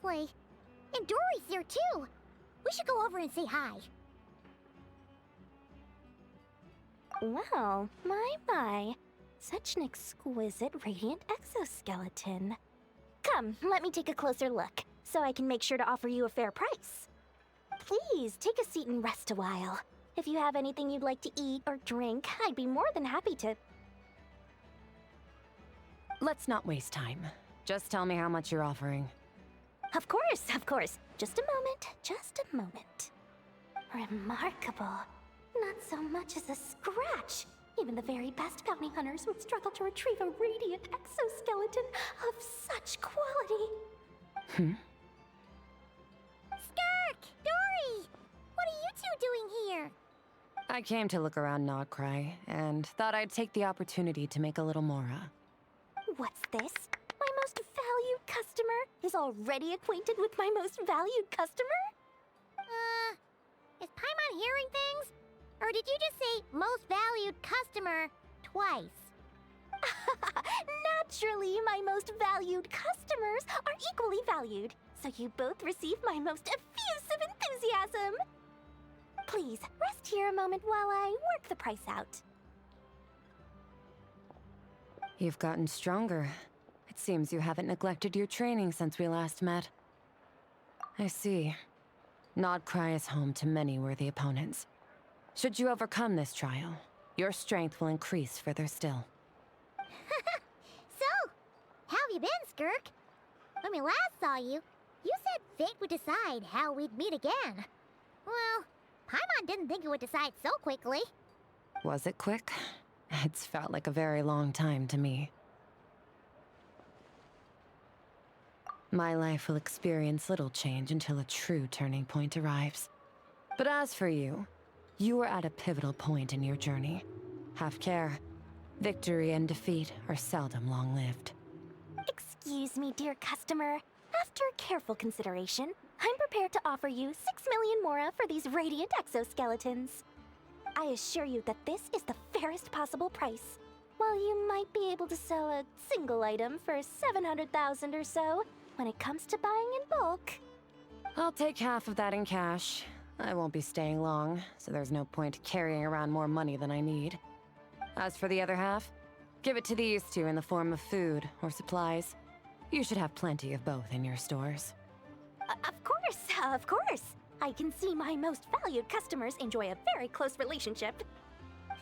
exactly. And Dori's here too. We should go over and say hi. Well, my. Such an exquisite radiant exoskeleton. Come, let me take a closer look, so I can make sure to offer you a fair price. Please, take a seat and rest a while. If you have anything you'd like to eat or drink, I'd be more than happy to... Let's not waste time. Just tell me how much you're offering. Of course, of course. Just a moment. Remarkable. Not so much as a scratch. Even the very best bounty hunters would struggle to retrieve a radiant exoskeleton of such quality. Skirk! Dori! What are you two doing here? I came to look around Krai, and thought I'd take the opportunity to make a little mora. What's this? My most valued customer is already acquainted with my most valued customer? Is Paimon hearing things? Or did you just say most valued customer twice? Naturally, my most valued customers are equally valued, so you both receive my most effusive enthusiasm. Please, rest here a moment while I work the price out. You've gotten stronger. It seems you haven't neglected your training since we last met. I see. Krai is home to many worthy opponents. Should you overcome this trial, your strength will increase further still. So, how have you been, Skirk? When we last saw you, you said fate would decide how we'd meet again. Well, Paimon didn't think it would decide so quickly. Was it quick? It's felt like a very long time to me. My life will experience little change until a true turning point arrives. But as for you, you are at a pivotal point in your journey. Have care. Victory and defeat are seldom long-lived. Excuse me, dear customer. After careful consideration, I'm prepared to offer you 6 million mora for these radiant exoskeletons. I assure you that this is the fairest possible price. While you might be able to sell a single item for 700,000 or so, when it comes to buying in bulk... I'll take half of that in cash. I won't be staying long, so there's no point carrying around more money than I need. As for the other half, give it to these two in the form of food or supplies. You should have plenty of both in your stores. Of course! I can see my most valued customers enjoy a very close relationship.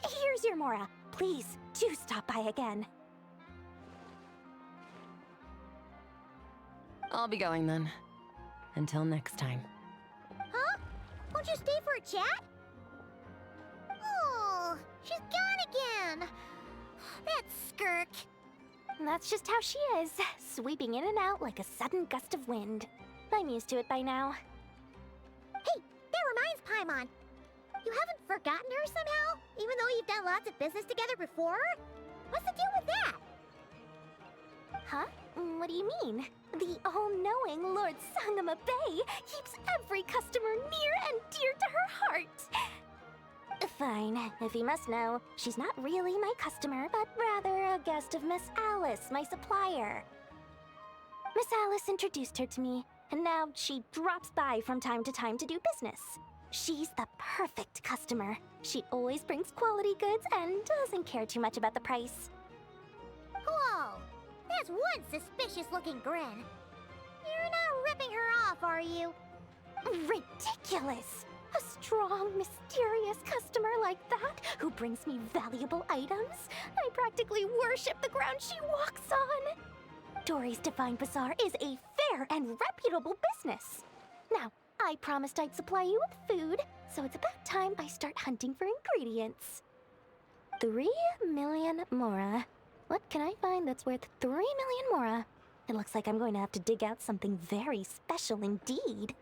Here's your mora. Please, do stop by again. I'll be going then. Until next time. Huh? Won't you stay for a chat? Oh, she's gone again. That's Skirk. That's just how she is, sweeping in and out like a sudden gust of wind. I'm used to it by now. Hey, that reminds Paimon. You haven't forgotten her somehow? Even though you've done lots of business together before? What's the deal with that? Huh? What do you mean? The all-knowing Lord Sangama Bay keeps every customer near and dear to her heart. Fine, if you must know, she's not really my customer, but rather a guest of Miss Alice, my supplier. Miss Alice introduced her to me, and now she drops by from time to time to do business. She's the perfect customer. She always brings quality goods and doesn't care too much about the price. Whoa! That's one suspicious-looking grin. You're not ripping her off, are you? Ridiculous! A strong, mysterious customer like that who brings me valuable items? I practically worship the ground she walks on! Dori's Divine Bazaar is a fair and reputable business. Now, I promised I'd supply you with food, so it's about time I start hunting for ingredients. 3 million mora. What can I find that's worth 3 million mora? It looks like I'm going to have to dig out something very special indeed.